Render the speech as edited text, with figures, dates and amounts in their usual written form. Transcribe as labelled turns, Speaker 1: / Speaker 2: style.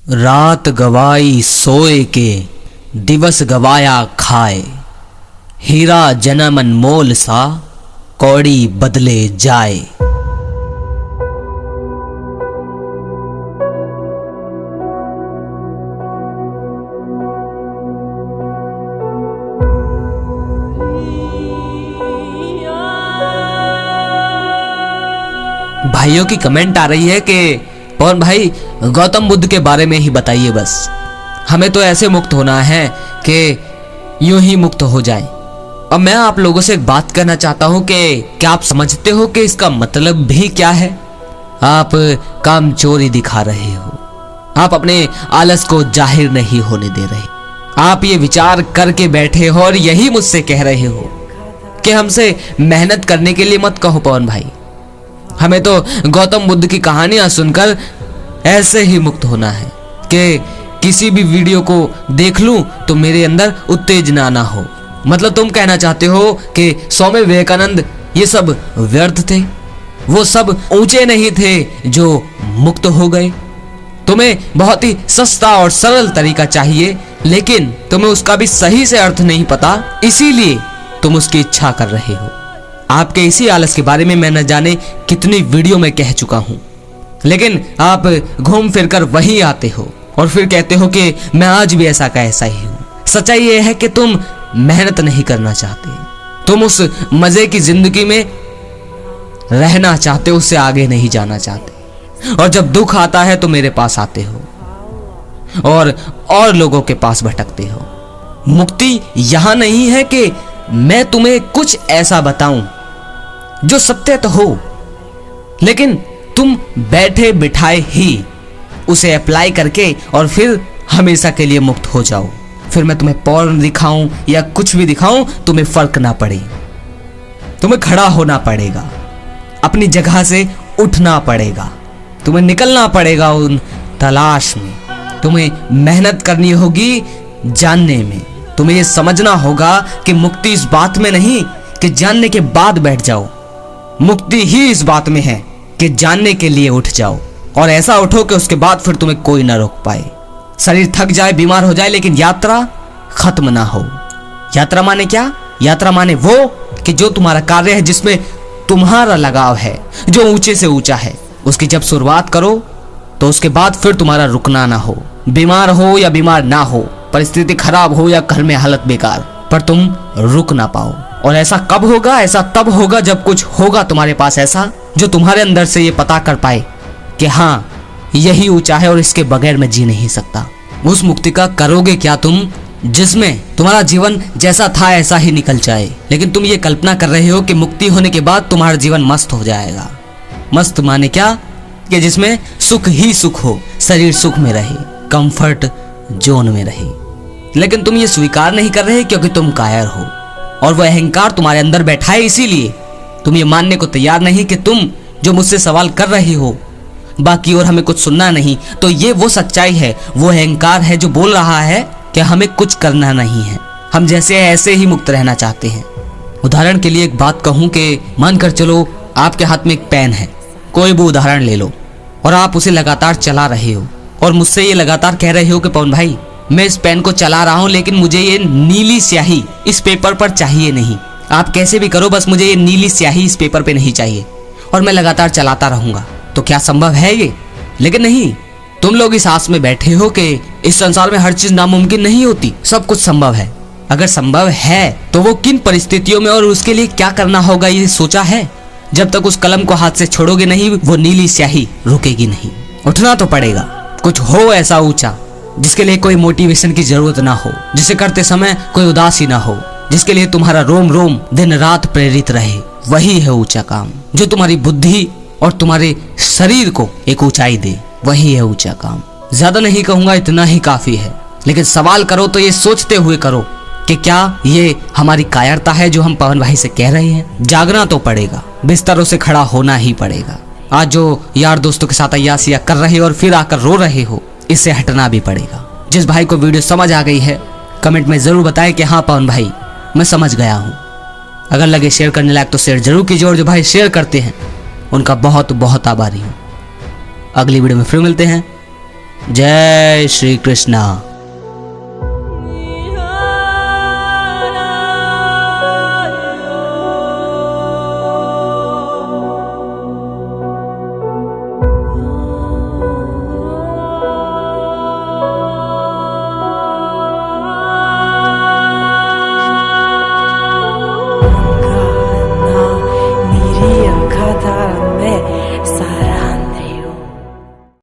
Speaker 1: रात गवाई सोए के, दिवस गवाया खाए। हीरा जन्म अनमोल सा, कौड़ी बदले जाए। भाइयों की कमेंट आ रही है कि पवन भाई गौतम बुद्ध के बारे में ही बताइए बस, हमें तो ऐसे मुक्त होना है कि यूं ही मुक्त हो जाए। और मैं आप लोगों से एक बात कहना चाहता हूं कि क्या आप समझते हो कि इसका मतलब भी क्या है? आप काम चोरी दिखा रहे हो, आप अपने आलस को जाहिर नहीं होने दे रहे। आप ये विचार करके बैठे हो और यही मुझसे कह रहे हो कि हमसे मेहनत करने के लिए मत कहो पवन भाई। हमें तो गौतम बुद्ध की कहानियां सुनकर ऐसे ही मुक्त होना है कि किसी भी वीडियो को देख लूं तो मेरे अंदर उत्तेजना ना हो। मतलब तुम कहना चाहते हो कि स्वामी विवेकानंद ये सब व्यर्थ थे, वो सब ऊंचे नहीं थे जो मुक्त हो गए। तुम्हें बहुत ही सस्ता और सरल तरीका चाहिए, लेकिन तुम्हें उसका भी सही से अर्थ नहीं पता, इसीलिए तुम उसकी इच्छा कर रहे हो। आपके इसी आलस के बारे में मैं न जाने कितनी वीडियो में कह चुका हूं, लेकिन आप घूम फिर कर वहीं आते हो और फिर कहते हो कि मैं आज भी ऐसा का ऐसा ही हूं। सच्चाई यह है कि तुम मेहनत नहीं करना चाहते, तुम उस मजे की जिंदगी में रहना चाहते हो, उससे आगे नहीं जाना चाहते। और जब दुख आता है तो मेरे पास आते हो और लोगों के पास भटकते हो। मुक्ति यहां नहीं है कि मैं तुम्हें कुछ ऐसा बताऊं जो सत्य तो हो, लेकिन तुम बैठे बिठाए ही उसे अप्लाई करके और फिर हमेशा के लिए मुक्त हो जाओ। फिर मैं तुम्हें पॉर्न दिखाऊं या कुछ भी दिखाऊं, तुम्हें फर्क ना पड़े। तुम्हें खड़ा होना पड़ेगा, अपनी जगह से उठना पड़ेगा, तुम्हें निकलना पड़ेगा उन तलाश में। तुम्हें मेहनत करनी होगी जानने में। तुम्हें यह समझना होगा कि मुक्ति इस बात में नहीं कि जानने के बाद बैठ जाओ, मुक्ति ही इस बात में है कि जानने के लिए उठ जाओ, और ऐसा उठो कि उसके बाद फिर तुम्हें कोई ना रोक पाए। शरीर थक जाए, बीमार हो जाए, लेकिन यात्रा खत्म ना हो। यात्रा माने क्या? यात्रा माने वो कि जो तुम्हारा कार्य है, जिसमें तुम्हारा लगाव है, जो ऊंचे से ऊंचा है, उसकी जब शुरुआत करो तो उसके बाद फिर तुम्हारा रुकना ना हो। बीमार हो या बीमार ना हो, परिस्थिति खराब हो या घर में हालत बेकार, पर तुम रुक ना पाओ। और ऐसा कब होगा? ऐसा तब होगा जब कुछ होगा तुम्हारे पास ऐसा जो तुम्हारे अंदर से ये पता कर पाए कि हाँ, यही ऊंचा है और इसके बगैर मैं जी नहीं सकता। उस मुक्ति का करोगे क्या तुम, जिसमें तुम्हारा जीवन जैसा था ऐसा ही निकल जाए। लेकिन तुम ये कल्पना कर रहे हो कि मुक्ति होने के बाद तुम्हारा जीवन मस्त हो जाएगा। मस्त माने क्या? कि जिसमें सुख ही सुख हो, शरीर सुख में रहे, कंफर्ट जोन में रहे। लेकिन तुम ये स्वीकार नहीं कर रहे क्योंकि तुम कायर हो, और वह अहंकार तुम्हारे अंदर बैठा है। इसीलिए तुम ये मानने को तैयार नहीं कि तुम जो मुझसे सवाल कर रहे हो बाकी और हमें कुछ सुनना नहीं। तो ये वो सच्चाई है, वो अहंकार है जो बोल रहा है कि हमें कुछ करना नहीं है, हम जैसे ऐसे ही मुक्त रहना चाहते हैं। उदाहरण के लिए एक बात कहूं कि मानकर चलो आपके हाथ में एक पेन है, कोई भी उदाहरण ले लो, और आप उसे लगातार चला रहे हो और मुझसे ये लगातार कह रहे हो कि पवन भाई मैं इस पेन को चला रहा हूं, लेकिन मुझे ये नीली स्याही इस पेपर पर चाहिए नहीं। आप कैसे भी करो, बस मुझे ये नीली स्याही इस पेपर पे नहीं चाहिए, और मैं लगातार चलाता रहूंगा। तो क्या संभव है ये? लेकिन नहीं, तुम लोग इस आस में बैठे हो कि इस संसार में हर चीज नामुमकिन नहीं होती, सब कुछ संभव है। अगर संभव है तो वो किन परिस्थितियों में और उसके लिए क्या करना होगा ये सोचा है? जब तक उस कलम को हाथ से छोड़ोगे नहीं, वो नीली स्याही रुकेगी नहीं। उठना तो पड़ेगा, कुछ हो ऐसा ऊंचा जिसके लिए कोई मोटिवेशन की जरूरत ना हो, जिसे करते समय कोई उदासी ना हो, जिसके लिए तुम्हारा रोम रोम दिन रात प्रेरित रहे। वही है ऊंचा काम, जो तुम्हारी बुद्धि और तुम्हारे शरीर को एक ऊंचाई दे। वही है ऊंचा काम। ज्यादा नहीं कहूंगा, इतना ही काफी है। लेकिन सवाल करो तो ये सोचते हुए करो कि क्या ये हमारी कायरता है जो हम पवन भाई से कह रहे हैं? जागना तो पड़ेगा, बिस्तरों से खड़ा होना ही पड़ेगा। आज जो यार दोस्तों के साथ अय्यासियां कर रहे हो और फिर आकर रो रहे हो, इससे हटना भी पड़ेगा। जिस भाई को वीडियो समझ आ गई है, कमेंट में जरूर बताएं कि हाँ पवन भाई मैं समझ गया हूँ। अगर लगे शेयर करने लायक तो शेयर जरूर कीजिए, और जो भाई शेयर करते हैं उनका बहुत बहुत आभारी हूँ। अगली वीडियो में फिर मिलते हैं। जय श्री कृष्णा।